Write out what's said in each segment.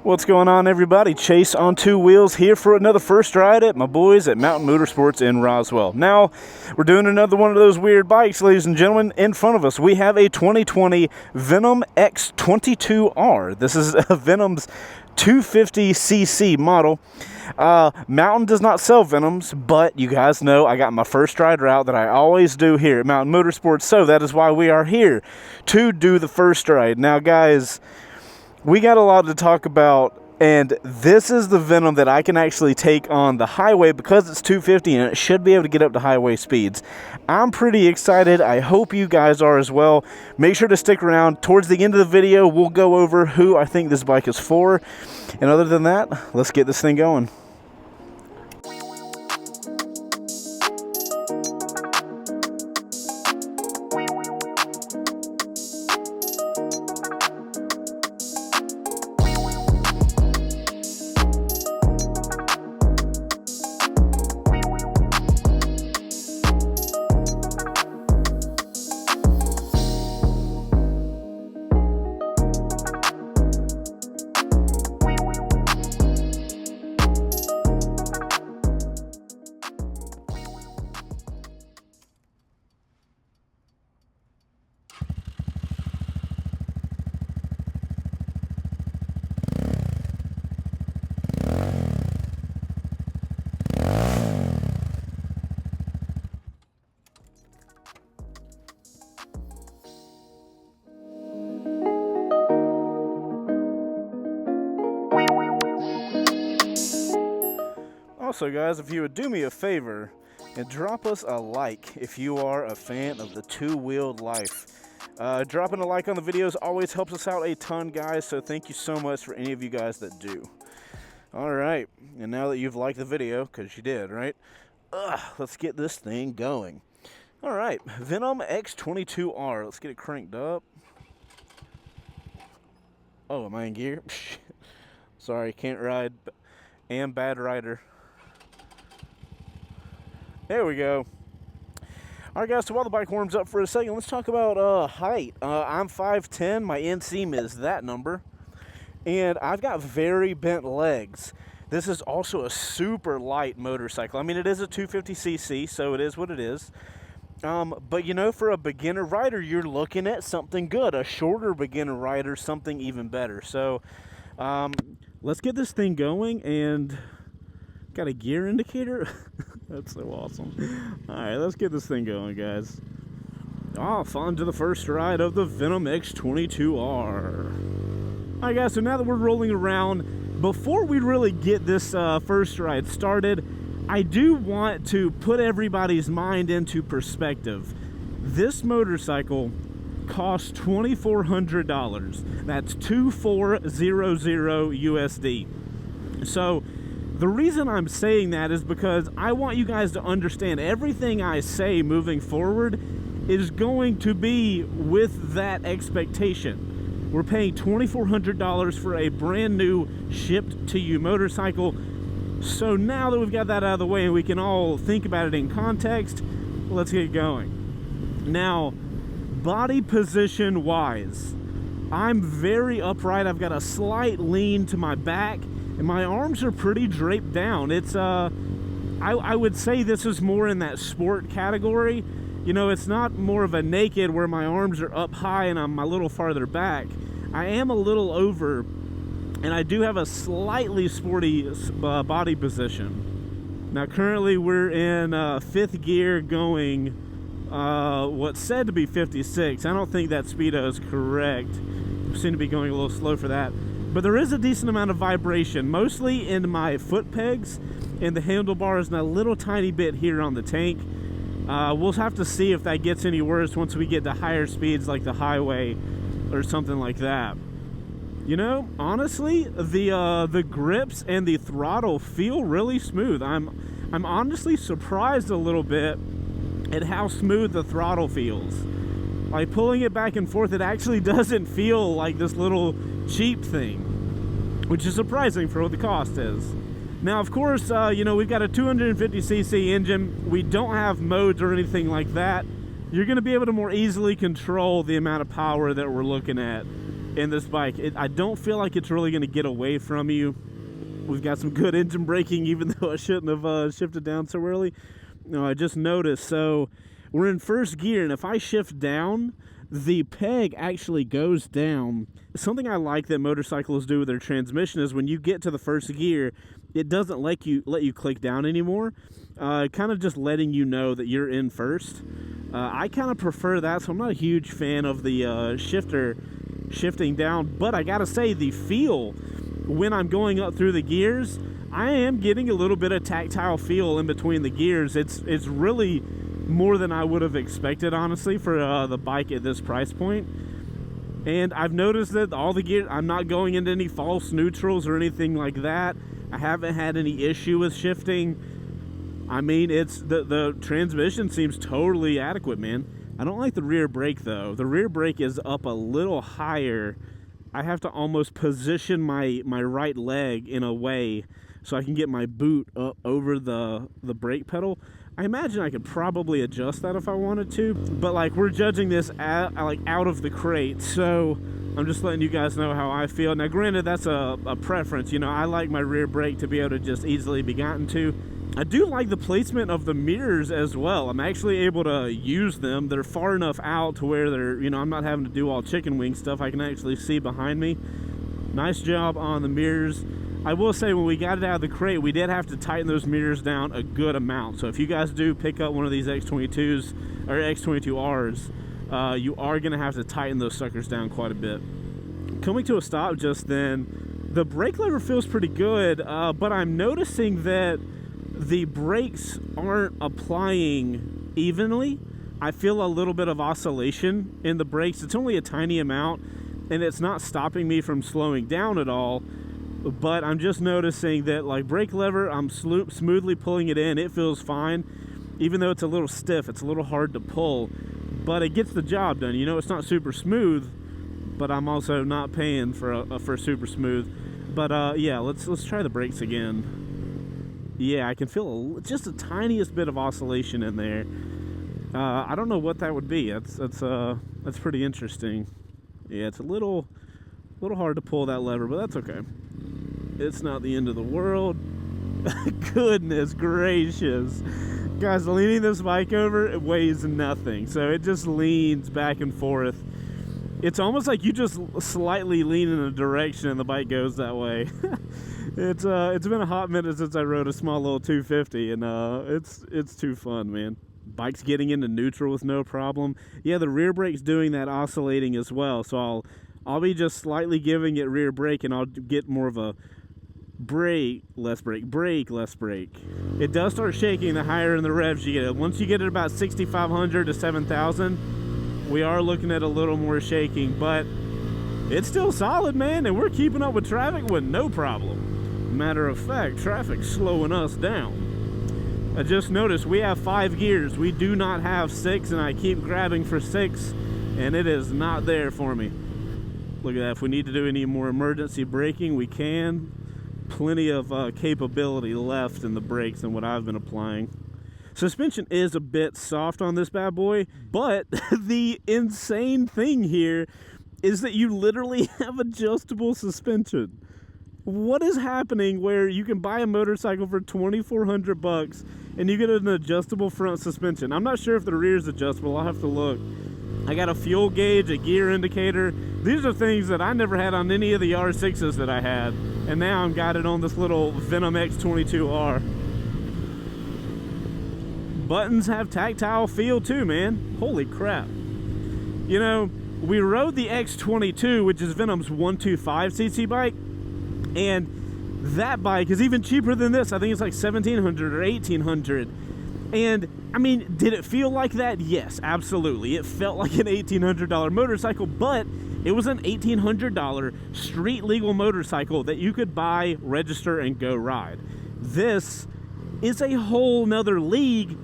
What's going on, everybody? Chase on two wheels here for another first ride at my boys at Mountain Motorsports in Roswell. Now, we're doing another one of those weird bikes, ladies and gentlemen. In front of us, we have a 2020 Venom X22R. This is a Venom's 250cc model. Mountain does not sell Venoms, but you guys know I got my first ride route that I always do here at Mountain Motorsports, so that is why we are here to do the first ride. Now, guys, we got a lot to talk about, and this is the Venom that I can actually take on the highway because it's 250 and it should be able to get up to highway speeds. I'm pretty excited. I hope you guys are as well. Make sure to stick around. Towards the end of the video, we'll go over who I think this bike is for. And other than that, let's get this thing going. Also, guys, if you would do me a favor and drop us a like if you are a fan of the two-wheeled life. Dropping a like on the videos always helps us out a ton, guys, so thank you so much for any of you guys that do. Alright, and now that you've liked the video, because you did, right? Let's get this thing going. Alright, Venom X22R. Let's get it cranked up. Oh, am I in gear? Sorry, can't ride. Am bad rider. There we go. Alright, guys, so while the bike warms up for a second, let's talk about height. I'm 5'10", my inseam is that number, and I've got very bent legs. This is also a super light motorcycle. I mean, it is a 250cc, so it is what it is. But, you know, for a beginner rider, you're looking at something good. A shorter beginner rider, something even better. So, let's get this thing going, and got a gear indicator? That's so awesome. Alright, let's get this thing going, guys. Off onto the first ride of the Venom X22R. Alright, guys, so now that we're rolling around, before we really get this first ride started, I do want to put everybody's mind into perspective. This motorcycle costs $2,400. That's $2,400 USD. So the reason I'm saying that is because I want you guys to understand everything I say moving forward is going to be with that expectation. We're paying $2,400 for a brand new shipped to you motorcycle. So now that we've got that out of the way and we can all think about it in context, let's get going. Now, body position wise, I'm very upright. I've got a slight lean to my back, and my arms are pretty draped down. It's I would say this is more in that sport category. You know, it's not more of a naked where my arms are up high and I'm a little farther back. I am a little over, and I do have a slightly sporty body position. Now, currently we're in 5th gear going what's said to be 56. I don't think that speedo is correct. I seem to be going a little slow for that. But there is a decent amount of vibration, mostly in my foot pegs and the handlebars and a little tiny bit here on the tank. We'll have to see if that gets any worse once we get to higher speeds like the highway or something like that. You know, honestly, the grips and the throttle feel really smooth. I'm honestly surprised a little bit at how smooth the throttle feels. Like pulling it back and forth, it actually doesn't feel like this little cheap thing, which is surprising for what the cost is. Now, of course, you know, we've got a 250cc engine. We don't have modes or anything like that. You're going to be able to more easily control the amount of power that we're looking at. in this bike. I don't feel like it's really going to get away from you. We've got some good engine braking, even though I shouldn't have shifted down so early. No, I just noticed. So we're in first gear, and if I shift down, the peg actually goes down. Something I like that motorcyclists do with their transmission is when you get to the first gear, it doesn't let you click down anymore. Kind of just letting you know that you're in first. I kind of prefer that, so I'm not a huge fan of the shifting down. But I gotta say, the feel when I'm going up through the gears, I am getting a little bit of tactile feel in between the gears. It's really more than I would have expected, honestly, for the bike at this price point. And I've noticed that all the gears, I'm not going into any false neutrals or anything like that. I haven't had any issue with shifting. I mean, it's the transmission seems totally adequate, man. I don't like the rear brake, though. The rear brake is up a little higher. I have to almost position my right leg in a way so I can get my boot up over the brake pedal. I imagine I could probably adjust that if I wanted to, but like, we're judging this out of the crate, so I'm just letting you guys know how I feel. Now granted, that's a preference, you know, I like my rear brake to be able to just easily be gotten to. I do like the placement of the mirrors as well. I'm actually able to use them. They're far enough out to where they're, you know, I'm not having to do all chicken wing stuff. I can actually see behind me. Nice job on the mirrors. I will say, when we got it out of the crate, we did have to tighten those mirrors down a good amount. So if you guys do pick up one of these X22s or X22Rs, you are going to have to tighten those suckers down quite a bit. Coming to a stop just then, the brake lever feels pretty good, but I'm noticing that the brakes aren't applying evenly. I feel a little bit of oscillation in the brakes. It's only a tiny amount, and it's not stopping me from slowing down at all. But I'm just noticing that, like, brake lever, I'm smoothly pulling it in. It feels fine. Even though it's a little stiff, it's a little hard to pull. But it gets the job done. You know, it's not super smooth, but I'm also not paying for super smooth. But yeah, let's try the brakes again. Yeah, I can feel just the tiniest bit of oscillation in there. I don't know what that would be. That's pretty interesting. Yeah, it's a little hard to pull that lever, but that's okay. It's not the end of the world. Goodness gracious. Guys, leaning this bike over, it weighs nothing. So it just leans back and forth. It's almost like you just slightly lean in a direction and the bike goes that way. It's been a hot minute since I rode a small little 250, and it's too fun, man. Bike's getting into neutral with no problem. Yeah, the rear brake's doing that oscillating as well, so I'll be just slightly giving it rear brake, and I'll get more of a brake, less brake, brake, less brake. It does start shaking the higher in the revs you get it. Once you get it about 6,500 to 7,000, we are looking at a little more shaking, but it's still solid, man, and we're keeping up with traffic with no problem. Matter of fact, traffic's slowing us down. I just noticed we have 5 gears. We do not have 6, and I keep grabbing for 6, and it is not there for me. Look at that. If we need to do any more emergency braking, we can. Plenty of capability left in the brakes than what I've been applying. Suspension is a bit soft on this bad boy, but the insane thing here is that you literally have adjustable suspension. What is happening where you can buy a motorcycle for $2,400 and you get an adjustable front suspension? I'm not sure if the rear is adjustable. I'll have to look. I got a fuel gauge, a gear indicator. These are things that I never had on any of the R6s that I had. And now I've got it on this little Venom X22R. Buttons have tactile feel too, man. Holy crap. You know, we rode the X22, which is Venom's 125cc bike. And that bike is even cheaper than this. I think it's like $1,700 or $1,800. And I mean, did it feel like that? Yes, absolutely. It felt like an $1,800 motorcycle, but it was an $1,800 street legal motorcycle that you could buy, register, and go ride. This is a whole nother league.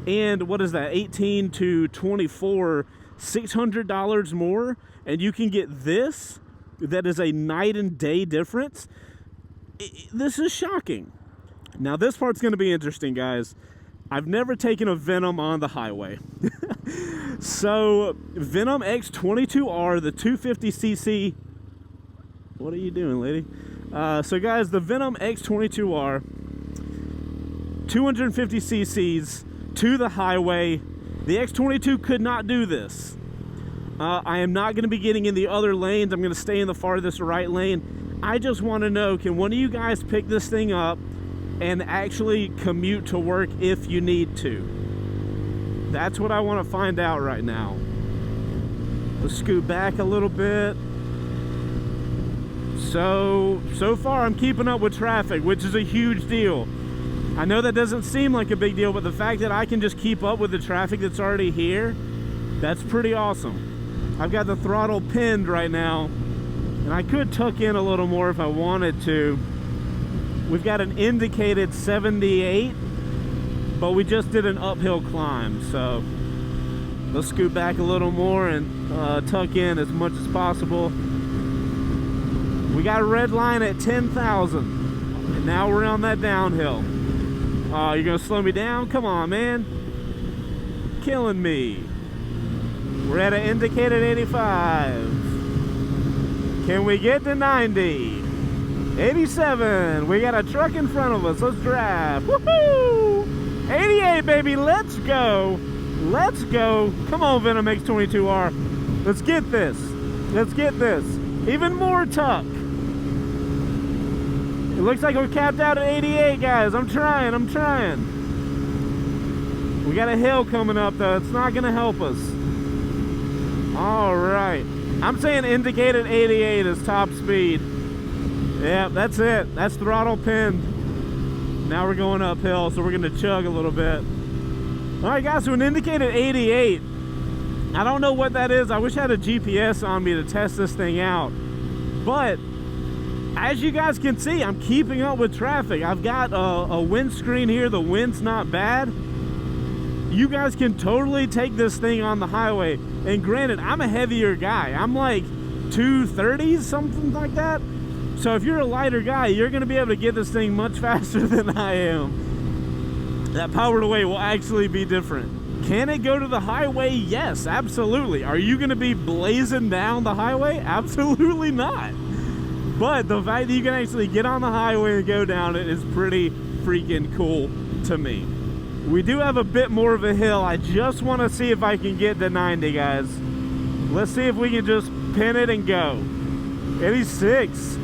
And what is that? 18 to 24, $600 more. And you can get this. That is a night and day difference. This is shocking. Now, this part's going to be interesting, guys. I've never taken a Venom on the highway. So, Venom X22R, the 250cc What are you doing, lady? So guys, the Venom X22R, 250 cc's to the highway. The X22 could not do this. I am not going to be getting in the other lanes. I'm going to stay in the farthest right lane. I just want to know, can one of you guys pick this thing up and actually commute to work if you need to? That's what I want to find out right now. Let's scoot back a little bit. So far I'm keeping up with traffic, which is a huge deal. I know that doesn't seem like a big deal, but the fact that I can just keep up with the traffic that's already here, that's pretty awesome. I've got the throttle pinned right now, and I could tuck in a little more if I wanted to. We've got an indicated 78, but we just did an uphill climb, so let's scoot back a little more and tuck in as much as possible. We got a red line at 10,000, and now we're on that downhill. Oh, you're gonna slow me down? Come on, man. Killing me. We're at an indicated 85. Can we get to 90? 87. We got a truck in front of us. Let's drive. Woohoo! 88, baby. Let's go. Let's go. Come on, Venom X22R. Let's get this. Let's get this. Even more tuck. It looks like we're capped out at 88, guys. I'm trying. We got a hill coming up, though. It's not going to help us. All right. I'm saying indicated 88 is top speed. Yeah, that's it. That's throttle pinned. Now we're going uphill, so we're going to chug a little bit. All right, guys, so an indicated 88. I don't know what that is. I wish I had a GPS on me to test this thing out. But as you guys can see, I'm keeping up with traffic. I've got a windscreen here. The wind's not bad. You guys can totally take this thing on the highway. And granted, I'm a heavier guy. I'm like 230s, something like that. So if you're a lighter guy, you're going to be able to get this thing much faster than I am. That power to weight will actually be different. Can it go to the highway? Yes, absolutely. Are you going to be blazing down the highway? Absolutely not. But the fact that you can actually get on the highway and go down it is pretty freaking cool to me. We do have a bit more of a hill. I just want to see if I can get to 90, guys. Let's see if we can just pin it and go. 86,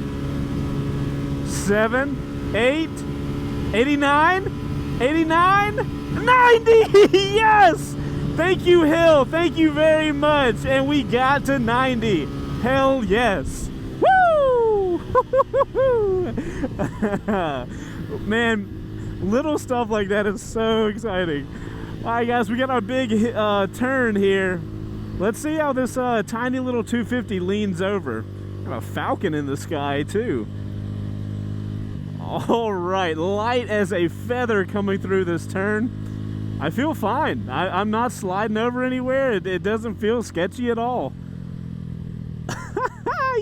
7, 8, 89, 89, 90! Yes! Thank you, Hill. Thank you very much. And we got to 90. Hell yes. Man, little stuff like that is so exciting. All right, guys, we got our big turn here. Let's see how this tiny little 250 leans over. Got a falcon in the sky too. All right, light as a feather coming through this turn. I feel fine. I'm not sliding over anywhere. It doesn't feel sketchy at all.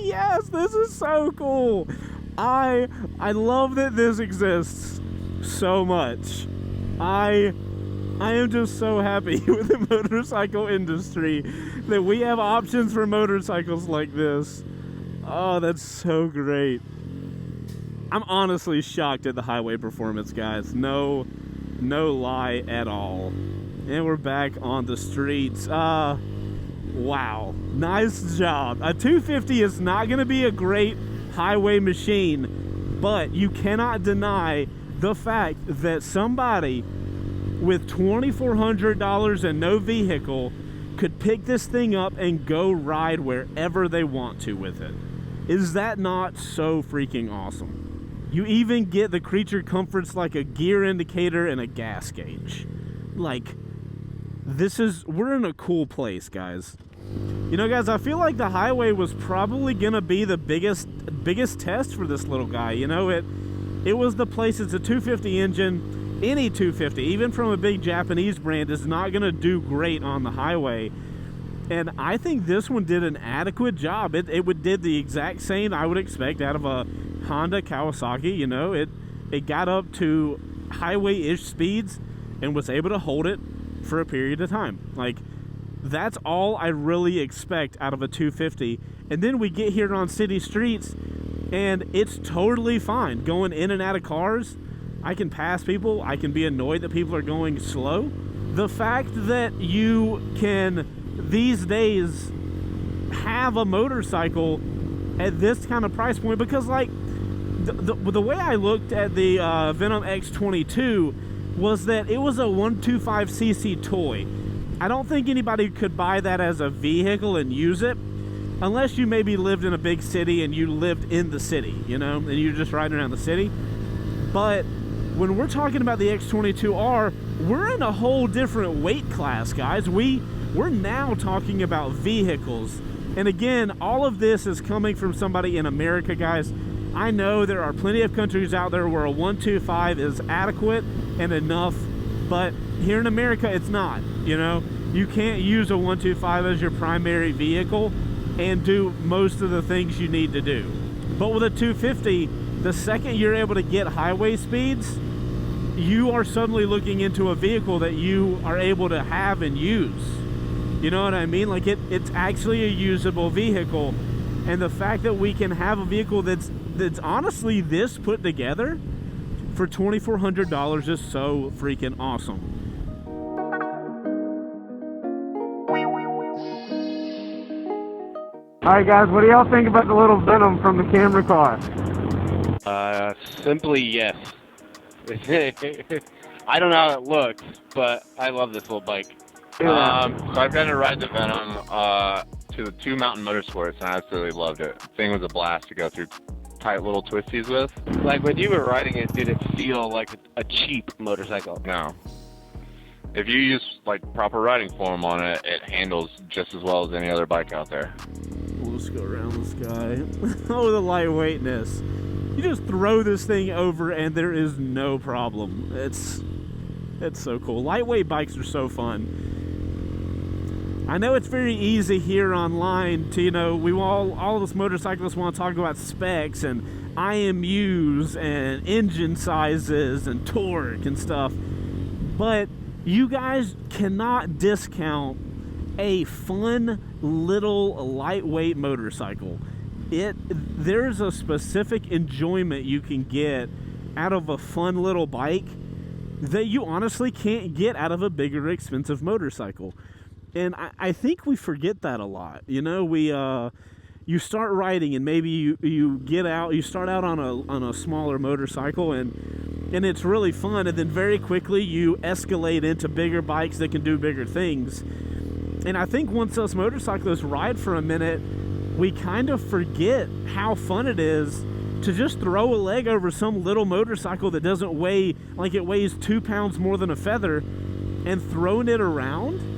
Yes, this is so cool. I love that this exists so much. I am just so happy with the motorcycle industry that we have options for motorcycles like this. Oh, that's so great. I'm honestly shocked at the highway performance, guys. No lie at all. And we're back on the streets. Wow, nice job. A 250 is not going to be a great highway machine, but you cannot deny the fact that somebody with $2,400 and no vehicle could pick this thing up and go ride wherever they want to with it. Is that not so freaking awesome? You even get the creature comforts like a gear indicator and a gas gauge. Like, we're in a cool place, guys. You know, guys, I feel like the highway was probably gonna be the biggest test for this little guy. You know, it was the place. It's a 250 engine. Any 250, even from a big Japanese brand, is not gonna do great on the highway. And I think this one did an adequate job. It did the exact same I would expect out of a Honda Kawasaki. You know, it got up to highway-ish speeds and was able to hold it for a period of time. Like, that's all I really expect out of a 250. And then we get here on city streets, And it's totally fine going in and out of cars. I can pass people. I can be annoyed that people are going slow. The fact that you can, these days, have a motorcycle at this kind of price point, because like the way I looked at the Venom X22 was that it was a 125cc toy. I don't think anybody could buy that as a vehicle and use it unless you maybe lived in a big city and you lived in the city, you know, and you're just riding around the city. But when we're talking about the X22R, we're in a whole different weight class, guys. We're now talking about vehicles. And again, all of this is coming from somebody in America, guys. I know there are plenty of countries out there where a 125 is adequate and enough, but here in America, it's not, you know. You can't use a 125 as your primary vehicle and do most of the things you need to do. But with a 250, the second you're able to get highway speeds, you are suddenly looking into a vehicle that you are able to have and use. You know what I mean? Like it's actually a usable vehicle. And the fact that we can have a vehicle that's honestly this put together for $2,400 is so freaking awesome. Alright guys, what do y'all think about the little Venom from the camera car? Simply yes. I don't know how it looks, but I love this little bike. Yeah. So I've gotten to ride the Venom to the 2 Mountain Motorsports, and I absolutely loved it. The thing was a blast to go through tight little twisties with. Like when you were riding it, did it feel like a cheap motorcycle? No. If you use like proper riding form on it, it handles just as well as any other bike out there. Let's go around this guy. Oh, the lightweightness. You just throw this thing over and there is no problem. It's so cool. Lightweight bikes are so fun. I know it's very easy here online to, you know, all of us motorcyclists want to talk about specs and IMUs and engine sizes and torque and stuff, but you guys cannot discount a fun little lightweight motorcycle. There's a specific enjoyment you can get out of a fun little bike that you honestly can't get out of a bigger, expensive motorcycle. And I think we forget that a lot. You know, you start riding and maybe you start out on a smaller motorcycle and it's really fun, and then very quickly you escalate into bigger bikes that can do bigger things. And I think once us motorcyclists ride for a minute, we kind of forget how fun it is to just throw a leg over some little motorcycle that doesn't weigh, like it weighs 2 pounds more than a feather, and throwing it around.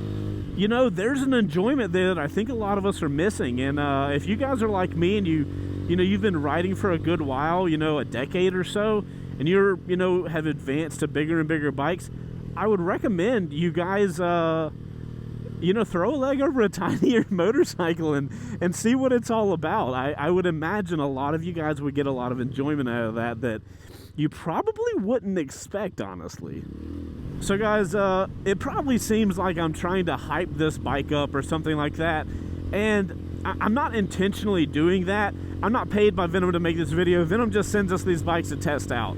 You know, there's an enjoyment there that I think a lot of us are missing. And if you guys are like me and you've been riding for a good while, you know, a decade or so, and have advanced to bigger and bigger bikes, I would recommend you guys throw a leg over a tinier motorcycle and see what it's all about. I would imagine a lot of you guys would get a lot of enjoyment out of that you probably wouldn't expect, honestly. So guys, it probably seems like I'm trying to hype this bike up or something like that, and I'm not intentionally doing that. I'm not paid by Venom to make this video. Venom just sends us these bikes to test out.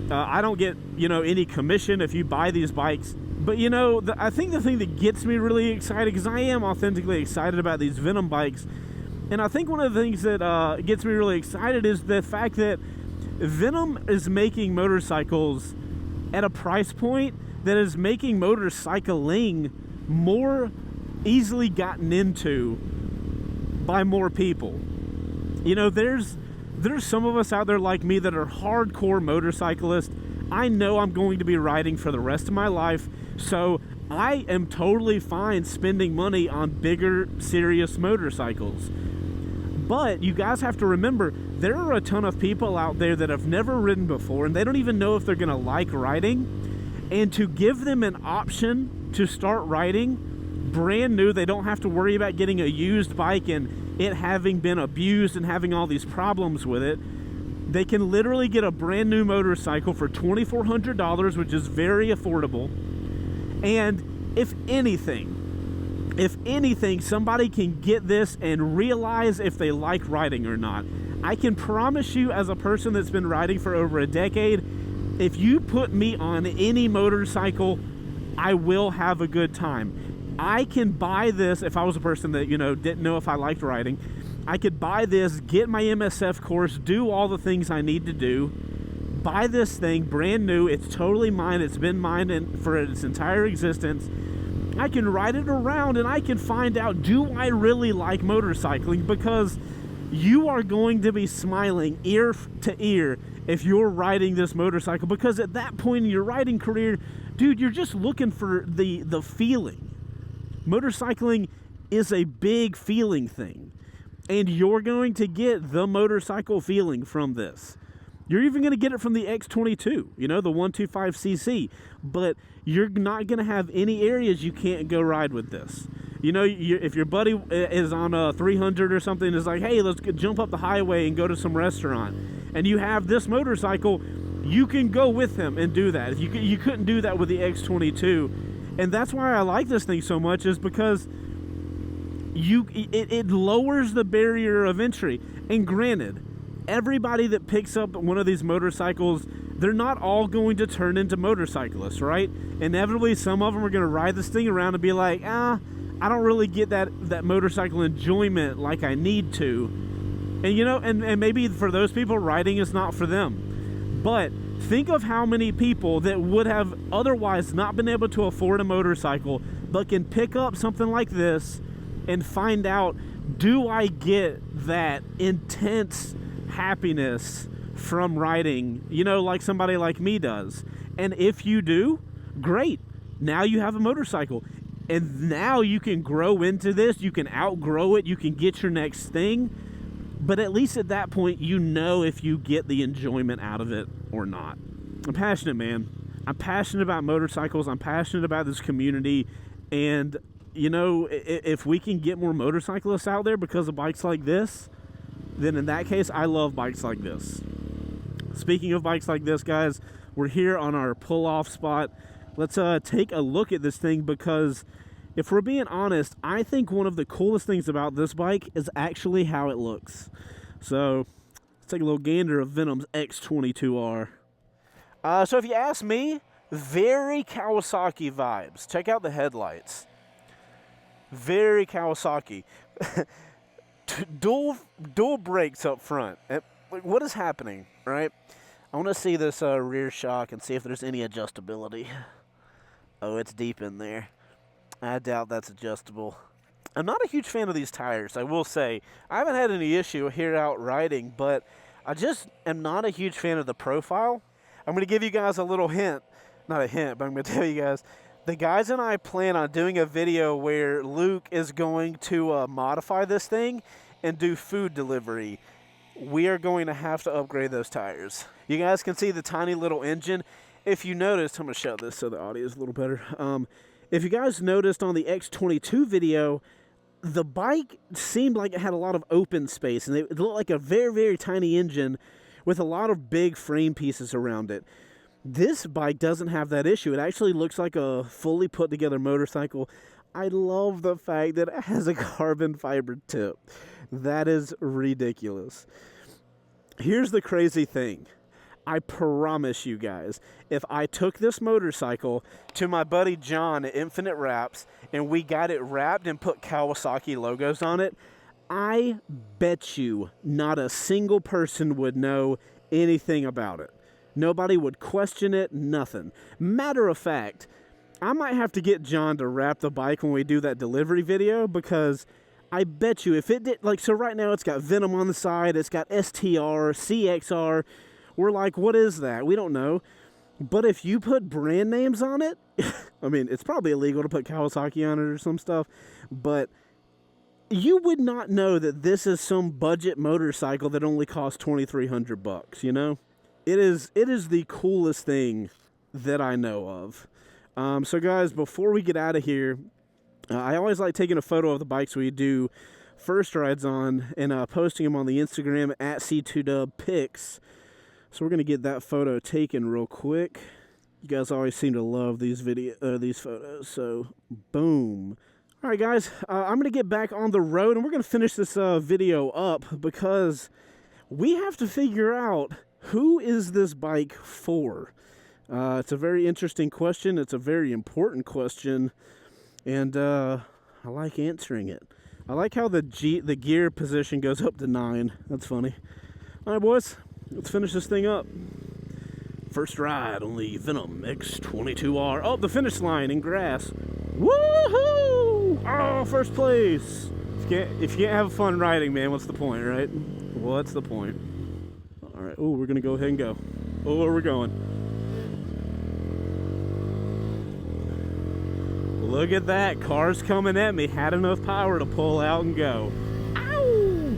I don't get, any commission if you buy these bikes. But, I think the thing that gets me really excited, because I am authentically excited about these Venom bikes, and I think one of the things that gets me really excited is the fact that Venom is making motorcycles at a price point that is making motorcycling more easily gotten into by more people. There's some of us out there like me that are hardcore motorcyclists. I know I'm going to be riding for the rest of my life, so I am totally fine spending money on bigger, serious motorcycles. But you guys have to remember, there are a ton of people out there that have never ridden before, and they don't even know if they're going to like riding. And to give them an option to start riding brand new, they don't have to worry about getting a used bike and it having been abused and having all these problems with it. They can literally get a brand new motorcycle for $2,400, which is very affordable. And if anything, somebody can get this and realize if they like riding or not. I can promise you, as a person that's been riding for over a decade, if you put me on any motorcycle, I will have a good time. I can buy this if I was a person that, you know, didn't know if I liked riding. I could buy this, get my MSF course, do all the things I need to do, buy this thing brand new. It's totally mine. It's been mine for its entire existence. I can ride it around and I can find out, do I really like motorcycling? Because you are going to be smiling ear to ear if you're riding this motorcycle, because at that point in your riding career, dude, you're just looking for the feeling. Motorcycling is a big feeling thing, and you're going to get the motorcycle feeling from this. You're even going to get it from the X22, you know, the 125cc, but you're not going to have any areas you can't go ride with this. You know, if your buddy is on a 300 or something, is like, hey, let's jump up the highway and go to some restaurant, and you have this motorcycle, you can go with him and do that. You couldn't do that with the X22, and that's why I like this thing so much, is because it lowers the barrier of entry. And granted, everybody that picks up one of these motorcycles, they're not all going to turn into motorcyclists, right? Inevitably, some of them are going to ride this thing around and be like, I don't really get that motorcycle enjoyment like I need to. And, you know, and maybe for those people, riding is not for them. But think of how many people that would have otherwise not been able to afford a motorcycle, but can pick up something like this and find out, do I get that intense happiness from riding, you know, like somebody like me does? And if you do, great. Now you have a motorcycle. And now you can grow into this, you can outgrow it, you can get your next thing. But at least at that point, you know if you get the enjoyment out of it or not. I'm passionate, man. I'm passionate about motorcycles. I'm passionate about this community. And, you know, if we can get more motorcyclists out there because of bikes like this, then in that case, I love bikes like this. Speaking of bikes like this, guys, we're here on our pull-off spot. Let's take a look at this thing, because if we're being honest, I think one of the coolest things about this bike is actually how it looks. So let's take a little gander of Venom's X22R. So if you ask me, very Kawasaki vibes. Check out the headlights. Very Kawasaki. dual brakes up front. What is happening, right? I want to see this rear shock and see if there's any adjustability. Oh, it's deep in there. I doubt that's adjustable. I'm not a huge fan of these tires, I will say. I haven't had any issue here out riding, but I just am not a huge fan of the profile. I'm going to give you guys a little hint. Not a hint, but I'm going to tell you guys. The guys and I plan on doing a video where Luke is going to modify this thing and do food delivery. We are going to have to upgrade those tires. You guys can see the tiny little engine. If you noticed, I'm going to shut this so the audio is a little better. If you guys noticed on the X22 video, the bike seemed like it had a lot of open space, and it looked like a very, very tiny engine with a lot of big frame pieces around it. This bike doesn't have that issue. It actually looks like a fully put together motorcycle. I love the fact that it has a carbon fiber tip. That is ridiculous. Here's the crazy thing. I promise you guys, if I took this motorcycle to my buddy John at Infinite Wraps and we got it wrapped and put Kawasaki logos on it, I bet you not a single person would know anything about it. Nobody would question it, nothing. Matter of fact, I might have to get John to wrap the bike when we do that delivery video, because I bet you if it did, like, so right now it's got Venom on the side, it's got STR, CXR. We're like, what is that? We don't know. But if you put brand names on it, I mean, it's probably illegal to put Kawasaki on it or some stuff, but you would not know that this is some budget motorcycle that only costs $2,300, you know? It is the coolest thing that I know of. So guys, before we get out of here, I always like taking a photo of the bikes we do first rides on and posting them on the Instagram at C2dubpics. So we're going to get that photo taken real quick. You guys always seem to love these photos, so boom. All right, guys, I'm going to get back on the road, and we're going to finish this video up because we have to figure out, who is this bike for? It's a very interesting question. It's a very important question. And I like answering it. I like how the gear position goes up to 9. That's funny. All right, boys, let's finish this thing up. First ride on the Venom X22R. Oh, the finish line in grass. Woohoo! Oh, first place. If you can't have fun riding, man, what's the point, right? What's the point? All right. Oh, we're gonna go ahead and go. Oh, where we're going? Look at that. Car's coming at me. Had enough power to pull out and go. Ow!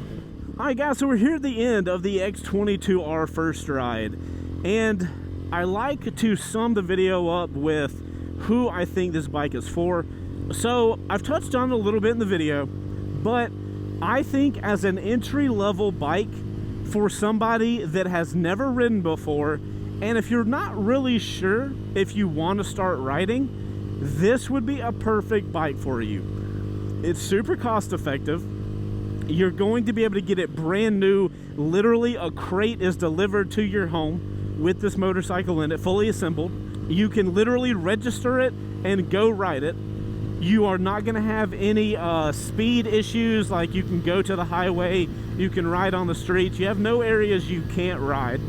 All right, guys. So we're here at the end of the X22R first ride, and I like to sum the video up with who I think this bike is for. So I've touched on it a little bit in the video, but I think as an entry-level bike for somebody that has never ridden before, and if you're not really sure if you want to start riding, this would be a perfect bike for you. It's super cost-effective. You're going to be able to get it brand new. Literally, a crate is delivered to your home with this motorcycle in it, fully assembled. You can literally register it and go ride it. You are not going to have any speed issues, like you can go to the highway, you can ride on the streets. You have no areas you can't ride.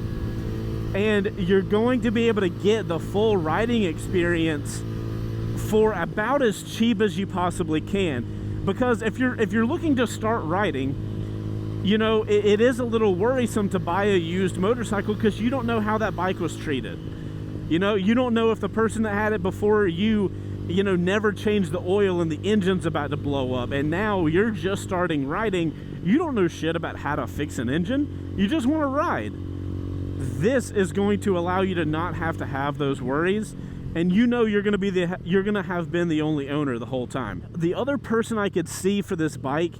And you're going to be able to get the full riding experience for about as cheap as you possibly can. Because if you're looking to start riding, you know, it is a little worrisome to buy a used motorcycle because you don't know how that bike was treated. You know, you don't know if the person that had it before you know, never changed the oil and the engine's about to blow up, and now you're just starting riding. You don't know shit about how to fix an engine. You just want to ride. This is going to allow you to not have to have those worries, and you know you're going to have been the only owner the whole time. The other person I could see for this bike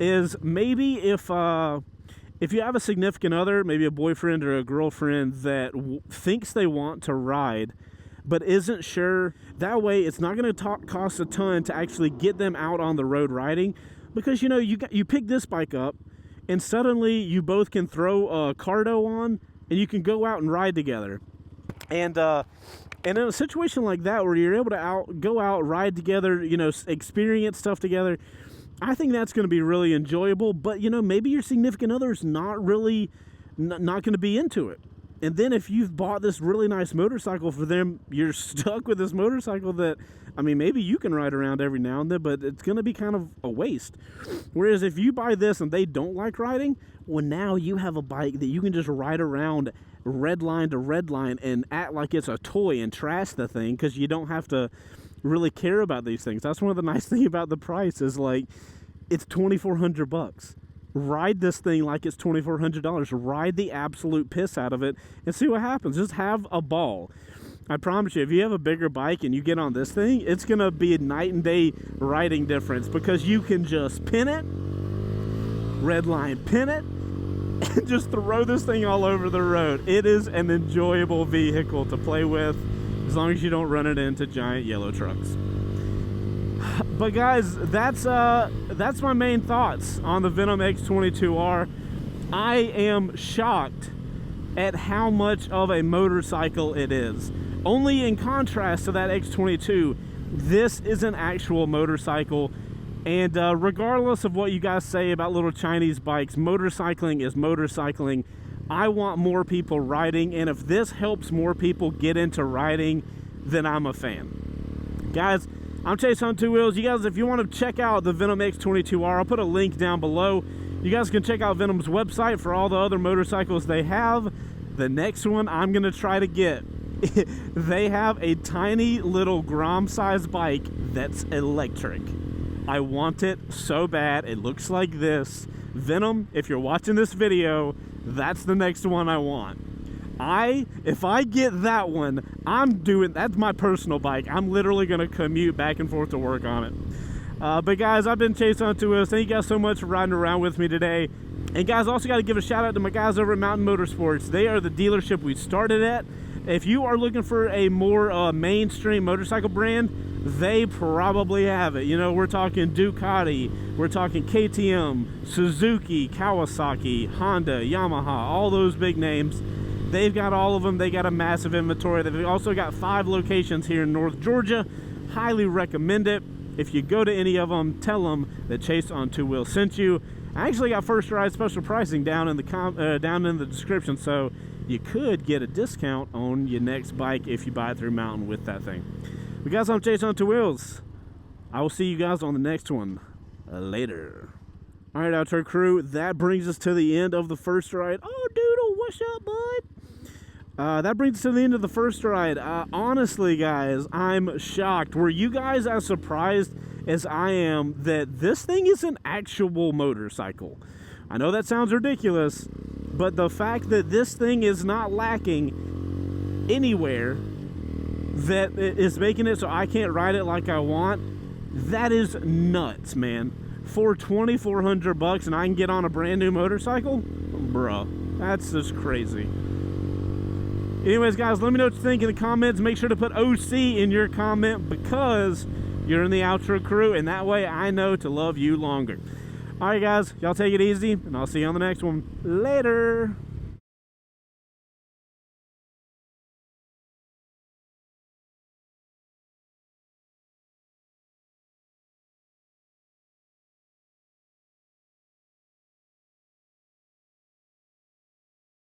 is maybe if you have a significant other, maybe a boyfriend or a girlfriend that thinks they want to ride but isn't sure. That way it's not going to cost a ton to actually get them out on the road riding, because you know you pick this bike up and suddenly you both can throw a cardo on and you can go out and ride together. And in a situation like that where you're able to go out, ride together, you know, experience stuff together, I think that's going to be really enjoyable. But, you know, maybe your significant other's not going to be into it. And then if you've bought this really nice motorcycle for them, you're stuck with this motorcycle that, I mean, maybe you can ride around every now and then, but it's going to be kind of a waste. Whereas if you buy this and they don't like riding, well, now you have a bike that you can just ride around red line to red line and act like it's a toy and trash the thing, because you don't have to really care about these things. That's one of the nice things about the price, is like, it's $2,400. Ride this thing like it's $2,400. Ride the absolute piss out of it and see what happens. Just have a ball. I promise you, if you have a bigger bike and you get on this thing, it's going to be a night and day riding difference, because you can just pin it, red line, pin it, and just throw this thing all over the road. It is an enjoyable vehicle to play with, as long as you don't run it into giant yellow trucks. But guys, that's my main thoughts on the Venom X22R. I am shocked at how much of a motorcycle it is. Only in contrast to that X22, this is an actual motorcycle. And regardless of what you guys say about little Chinese bikes, motorcycling is motorcycling. I want more people riding, and if this helps more people get into riding, then I'm a fan. Guys, I'm Chaseontwowheels. You guys, if you want to check out the Venom X22R, I'll put a link down below. You guys can check out Venom's website for all the other motorcycles they have. The next one I'm going to try to get, they have a tiny little Grom-sized bike that's electric. I want it so bad. It looks like this. Venom, if you're watching this video, that's the next one I want. If I get that one, that's my personal bike. I'm literally going to commute back and forth to work on it. But guys, I've been Chaseontwowheels. Thank you guys so much for riding around with me today. And guys, also got to give a shout out to my guys over at Mountain Motorsports. They are the dealership we started at. If you are looking for a more mainstream motorcycle brand, they probably have it. You know, we're talking Ducati, we're talking KTM, Suzuki, Kawasaki, Honda, Yamaha, all those big names. They've got all of them. They got a massive inventory. They've also got 5 locations here in North Georgia. Highly recommend it. If you go to any of them, tell them that Chase on Two Wheels sent you. I actually got first ride special pricing down in the description, so you could get a discount on your next bike if you buy it through Mountain with that thing. But guys, I'm Chase on Two Wheels. I will see you guys on the next one later. All right, Outro crew, that brings us to the end of the first ride. Oh, Doodle, what's up, bud? That brings us to the end of the first ride. Honestly, guys, I'm shocked. Were you guys as surprised as I am that this thing is an actual motorcycle? I know that sounds ridiculous, but the fact that this thing is not lacking anywhere that is making it so I can't ride it like I want, that is nuts, man. For $2,400 and I can get on a brand new motorcycle? Bruh, that's just crazy. Anyways, guys, let me know what you think in the comments. Make sure to put OC in your comment because you're in the Outro crew, and that way I know to love you longer. All right, guys, y'all take it easy, and I'll see you on the next one. Later.